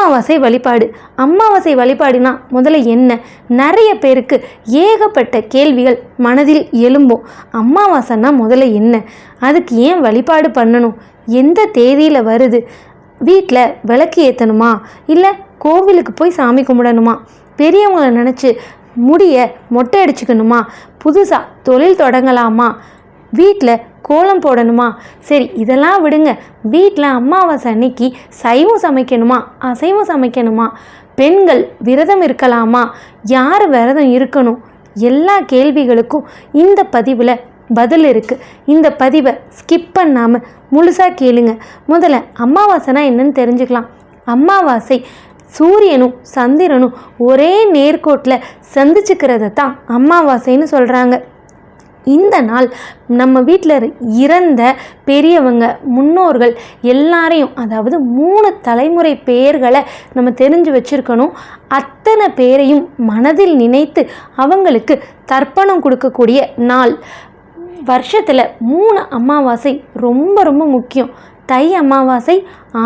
அமாவாசை வழிபாடு. அமாவாசை வழிபாடுனா முதல்ல என்ன? நிறைய பேருக்கு ஏகப்பட்ட கேள்விகள் மனதில் எழும்பும். அமாவாசைன்னா முதல்ல என்ன? அதுக்கு ஏன் வழிபாடு பண்ணணும்? எந்த தேதியில் வருது? வீட்டில் விளக்கு ஏற்றணுமா, இல்லை கோவிலுக்கு போய் சாமி கும்பிடணுமா, பெரியவங்களை நினச்சி முடிய மொட்டை அடிச்சுக்கணுமா, புதுசாக தொழில் தொடங்கலாமா, வீட்டில் கோலம் போடணுமா? சரி, இதெல்லாம் விடுங்க. வீட்டில் அமாவாசை அன்னைக்கு சைவம் சமைக்கணுமா, அசைவம் சமைக்கணுமா, பெண்கள் விரதம் இருக்கலாமா, யார் விரதம் இருக்கணும்? எல்லா கேள்விகளுக்கும் இந்த பதிவில் பதில் இருக்குது. இந்த பதிவை ஸ்கிப் பண்ணாமல் முழுசாக கேளுங்க. முதல்ல அமாவாசைனா என்னன்னு தெரிஞ்சுக்கலாம். அமாவாசை சூரியனும் சந்திரனும் ஒரே நேர்கோட்டில் சந்திச்சுக்கிறத தான் அமாவாசைன்னு சொல்கிறாங்க. இந்த நாள் நம்ம வீட்டில் இறந்த பெரியவங்க, முன்னோர்கள் எல்லாரையும், அதாவது 3 தலைமுறை பெயர்களை நம்ம தெரிஞ்சு வச்சுருக்கணும். அத்தனை பேரையும் மனதில் நினைத்து அவங்களுக்கு தர்ப்பணம் கொடுக்கக்கூடிய நாள். வருஷத்தில் 3 அமாவாசை ரொம்ப ரொம்ப முக்கியம். தை அமாவாசை,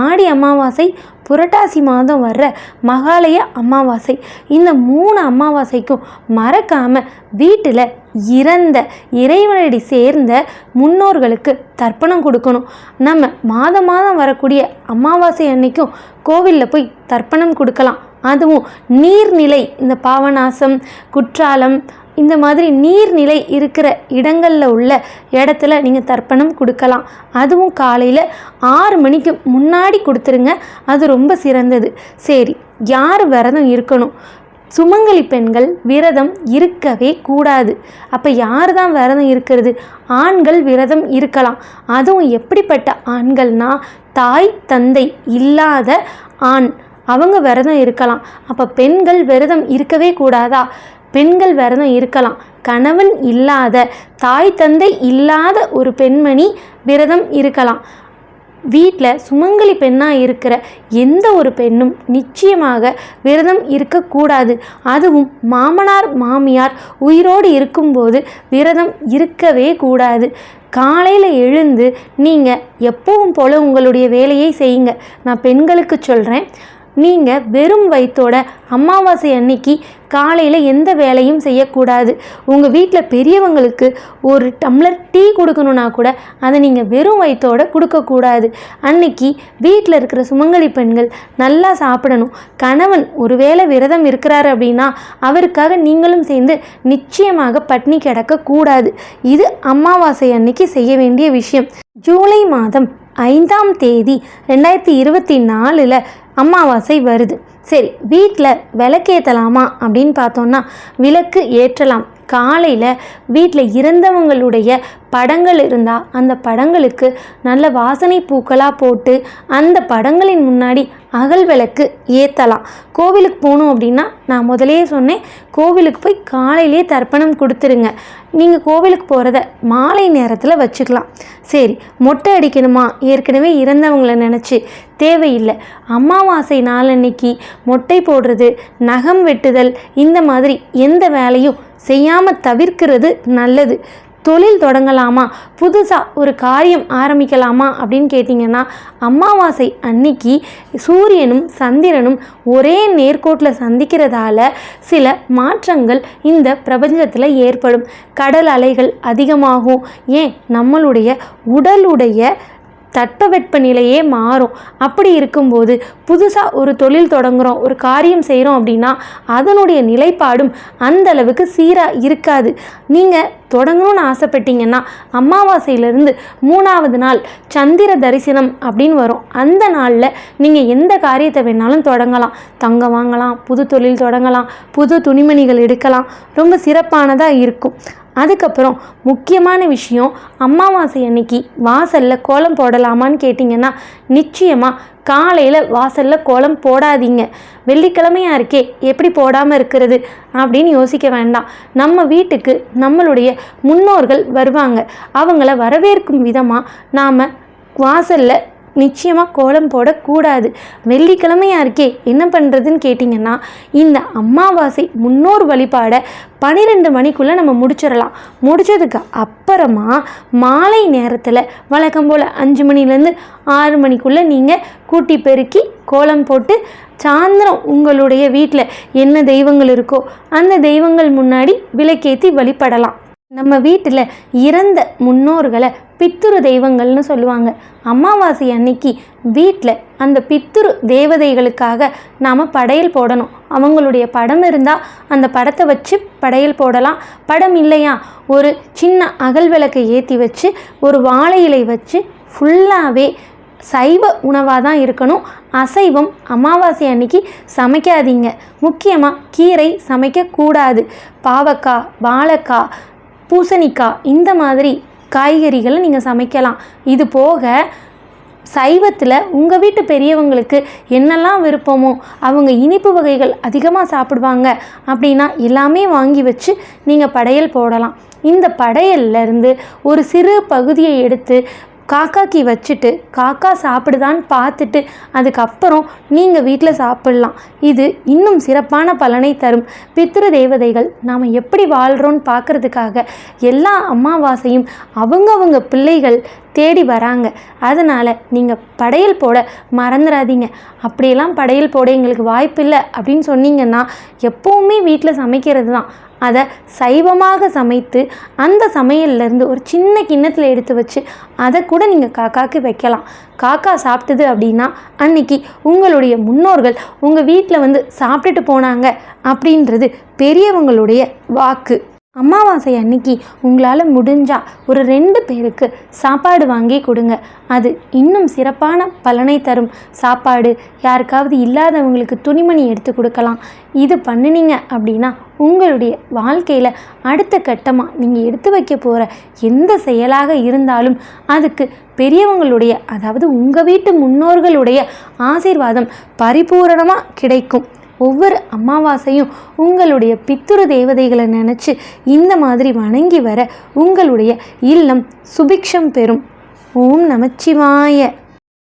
ஆடி அமாவாசை, புரட்டாசி மாதம் வர்ற மகாலய அமாவாசை. இந்த 3 அமாவாசைக்கும் மறக்காமல் வீட்டில் இறந்த இறைவனடி சேர்ந்த முன்னோர்களுக்கு தர்ப்பணம் கொடுக்கணும். நம்ம மாதம் மாதம் வரக்கூடிய அமாவாசை அன்னைக்கும் கோவிலில் போய் தர்ப்பணம் கொடுக்கலாம். அதுவும் நீர்நிலை, இந்த பாவநாசம், குற்றாலம், இந்த மாதிரி நீர்நிலை இருக்கிற இடங்களில் உள்ள இடத்துல நீங்கள் தர்ப்பணம் கொடுக்கலாம். அதுவும் காலையில் 6 மணிக்கு முன்னாடி கொடுத்துருங்க. அது ரொம்ப சிறந்தது. சரி, யார் விரதம் இருக்கணும்? சுமங்கலி பெண்கள் விரதம் இருக்கவே கூடாது. அப்போ யார் தான் விரதம் இருக்கிறது? ஆண்கள் விரதம் இருக்கலாம். அதுவும் எப்படிப்பட்ட ஆண்கள்னா, தாய் தந்தை இல்லாத ஆண், அவங்க விரதம் இருக்கலாம். அப்போ பெண்கள் விரதம் இருக்கவே கூடாதா? பெண்கள் விரதம் இருக்கலாம். கணவன் இல்லாத, தாய் தந்தை இல்லாத ஒரு பெண்மணி விரதம் இருக்கலாம். வீட்டில் சுமங்கலி பெண்ணாக இருக்கிற எந்த ஒரு பெண்ணும் நிச்சயமாக விரதம் இருக்கக்கூடாது. அதுவும் மாமனார் மாமியார் உயிரோடு இருக்கும்போது விரதம் இருக்கவே கூடாது. காலையில் எழுந்து நீங்கள் எப்பவும் போல் உங்களுடைய வேலையை செய்யுங்க. நான் பெண்களுக்கு சொல்கிறேன், நீங்கள் வெறும் வயிற்றோட அமாவாசை அன்னைக்கு காலையில் எந்த வேலையும் செய்யக்கூடாது. உங்கள் வீட்டில் பெரியவங்களுக்கு ஒரு டம்ளர் டீ கொடுக்கணுன்னா கூட அதை நீங்கள் வெறும் வயிற்றோட கொடுக்கக்கூடாது. அன்னைக்கு வீட்டில் இருக்கிற சுமங்கலி பெண்கள் நல்லா சாப்பிடணும். கணவன் ஒருவேளை விரதம் இருக்கிறாரு அப்படின்னா அவருக்காக நீங்களும் சேர்ந்து நிச்சயமாக பட்னி கிடக்கக்கூடாது. இது அமாவாசை அன்னைக்கு செய்ய வேண்டிய விஷயம். ஜூலை மாதம் 5ஆம் தேதி 2024 அமாவாசை வருது. சரி, வீட்டில் விளக்கேற்றலாமா அப்படின்னு பார்த்தோன்னா விளக்கு ஏற்றலாம். காலையில் வீட்டில் இறந்தவங்களுடைய படங்கள் இருந்தால் அந்த படங்களுக்கு நல்ல வாசனை பூக்களாக போட்டு அந்த படங்களின் முன்னாடி அகல் விளக்கு ஏற்றலாம். கோவிலுக்கு போகணும் அப்படின்னா நான் முதலையே சொன்னேன், கோவிலுக்கு போய் காலையிலே தர்ப்பணம் கொடுத்துருங்க. நீங்கள் கோவிலுக்கு போகிறத மாலை நேரத்தில் வச்சுக்கலாம். சரி, மொட்டை அடிக்கணுமா? ஏற்கனவே இறந்தவங்களை நினச்சி தேவையில்லை. அமாவாசை நாளன்னைக்கு மொட்டை போடுறது, நகம் வெட்டுதல், இந்த மாதிரி எந்த வேலையும் செய்யாமல் தவிர்க்கிறது நல்லது. தொழில் தொடங்கலாமா, புதுசாக ஒரு காரியம் ஆரம்பிக்கலாமா அப்படின்னு கேட்டிங்கன்னா, அமாவாசை அன்னைக்கு சூரியனும் சந்திரனும் ஒரே நேர்கோட்டில் சந்திக்கிறதால சில மாற்றங்கள் இந்த பிரபஞ்சத்தில் ஏற்படும். கடல் அலைகள் அதிகமாகும். ஏன், நம்மளுடைய உடலுடைய தட்பவெட்ப நிலையே மாறும். அப்படி இருக்கும்போது புதுசாக ஒரு தொழில் தொடங்குகிறோம், ஒரு காரியம் செய்கிறோம் அப்படின்னா அதனுடைய நிலைப்பாடும் அந்த அளவுக்கு சீராக இருக்காது. நீங்கள் தொடங்கணும்னு ஆசைப்பட்டீங்கன்னா அமாவாசையிலிருந்து 3ஆவது நாள் சந்திர தரிசனம் அப்படின்னு வரும். அந்த நாளில் நீங்கள் எந்த காரியத்தை வேணாலும் தொடங்கலாம். தங்கம் வாங்கலாம், புது தொழில் தொடங்கலாம், புது துணிமணிகள் எடுக்கலாம். ரொம்ப சிறப்பானதாக இருக்கும். அதுக்கப்புறம் முக்கியமான விஷயம், அமாவாசை அன்னைக்கு வாசலில் கோலம் போடலாமான்னு கேட்டிங்கன்னா நிச்சயமாக காலையில் வாசலில் கோலம் போடாதீங்க. வெள்ளிக்கிழமையாக இருக்கே, எப்படி போடாமல் இருக்கிறது அப்படின்னு யோசிக்க வேண்டாம். நம்ம வீட்டுக்கு நம்மளுடைய முன்னோர்கள் வருவாங்க. அவங்கள வரவேற்கும் விதமாக நாம் வாசலில் நிச்சயமாக கோலம் போடக்கூடாது. வெள்ளிக்கிழமையாக இருக்கே என்ன பண்ணுறதுன்னு கேட்டிங்கன்னா, இந்த அமாவாசை முன்னோர் வழிபாடை 12 மணிக்குள்ளே நம்ம முடிச்சிடலாம். முடித்ததுக்கு அப்புறமா மாலை நேரத்தில் வழக்கம் போல் 5 மணிலேருந்து 6 மணிக்குள்ளே நீங்கள் கூட்டி பெருக்கி கோலம் போட்டு சாயந்தரம் உங்களுடைய வீட்டில் என்ன தெய்வங்கள் இருக்கோ அந்த தெய்வங்கள் முன்னாடி விளக்கேற்றி வழிபடலாம். நம்ம வீட்டில் இறந்த முன்னோர்களை பித்துரு தெய்வங்கள்னு சொல்லுவாங்க. அமாவாசை அன்னைக்கு வீட்டில் அந்த பித்துரு தேவதைகளுக்காக நாம் படையல் போடணும். அவங்களுடைய படம் இருந்தால் அந்த படத்தை வச்சு படையல் போடலாம். படம் இல்லையா, ஒரு சின்ன அகல் விளக்கை ஏற்றி வச்சு ஒரு வாழை இலை வச்சு ஃபுல்லாகவே சைவ உணவாக தான் இருக்கணும். அசைவம் அமாவாசை அன்னைக்கு சமைக்காதீங்க. முக்கியமாக கீரை சமைக்கக்கூடாது. பாவக்காய், வாழைக்காய், பூசணிக்காய் இந்த மாதிரி காய்கறிகளை நீங்கள் சமைக்கலாம். இது போக சைவத்தில் உங்கள் வீட்டு பெரியவங்களுக்கு என்னெல்லாம் விருப்பமோ, அவங்க இனிப்பு வகைகள் அதிகமாக சாப்பிடுவாங்க அப்படின்னா எல்லாமே வாங்கி வச்சு நீங்கள் படையல் போடலாம். இந்த படையல்லேருந்து ஒரு சிறு பகுதியை எடுத்து காக்காக்கு வச்சுட்டு காக்கா சாப்பிடுதான்னு பார்த்துட்டு அதுக்கப்புறம் நீங்கள் வீட்டில் சாப்பிட்லாம். இது இன்னும் சிறப்பான பலனை தரும். பித்ரு தேவதைகள் நாம் எப்படி வாழ்கிறோன்னு பார்க்குறதுக்காக எல்லா அமாவாசையும் அவங்கவங்க பிள்ளைகள் தேடி வராங்க. அதனால் நீங்கள் படையல் போட மறந்துடாதீங்க. அப்படியெல்லாம் படையல் போட எங்களுக்கு வாய்ப்பில்லை அப்படின்னு சொன்னீங்கன்னா எப்போவுமே வீட்டில் சமைக்கிறது தான். அதை சைவமாக சமைத்து அந்த சமையல்லேருந்து ஒரு சின்ன கிண்ணத்தில் எடுத்து வச்சு அதை கூட நீங்கள் காக்காக்கு வைக்கலாம். காக்கா சாப்பிட்டது அப்படின்னா அன்னைக்கு உங்களுடைய முன்னோர்கள் உங்கள் வீட்டில் வந்து சாப்பிட்டுட்டு போனாங்க அப்படின்றது பெரியவங்களுடைய வாக்கு. அமாவாசை அன்னைக்கு உங்களால் முடிஞ்சால் ஒரு 2 பேருக்கு சாப்பாடு வாங்கி கொடுங்க. அது இன்னும் சிறப்பான பலனை தரும். சாப்பாடு யாருக்காவது இல்லாதவங்களுக்கு துணிமணி எடுத்து கொடுக்கலாம். இது பண்ணினீங்க அப்படின்னா உங்களுடைய வாழ்க்கையில் அடுத்த கட்டமாக நீங்கள் எடுத்து வைக்க போகிற எந்த செயலாக இருந்தாலும் அதுக்கு பெரியவங்களுடைய, அதாவது உங்கள் வீட்டு முன்னோர்களுடைய ஆசீர்வாதம் பரிபூரணமாக கிடைக்கும். ஒவ்வொரு அமாவாசையும் உங்களுடைய பித்துரு தேவதைகளை நினச்சி இந்த மாதிரி வணங்கி வர உங்களுடைய இல்லம் சுபிக்ஷம் பெறும். ஓம் நமச்சிவாய.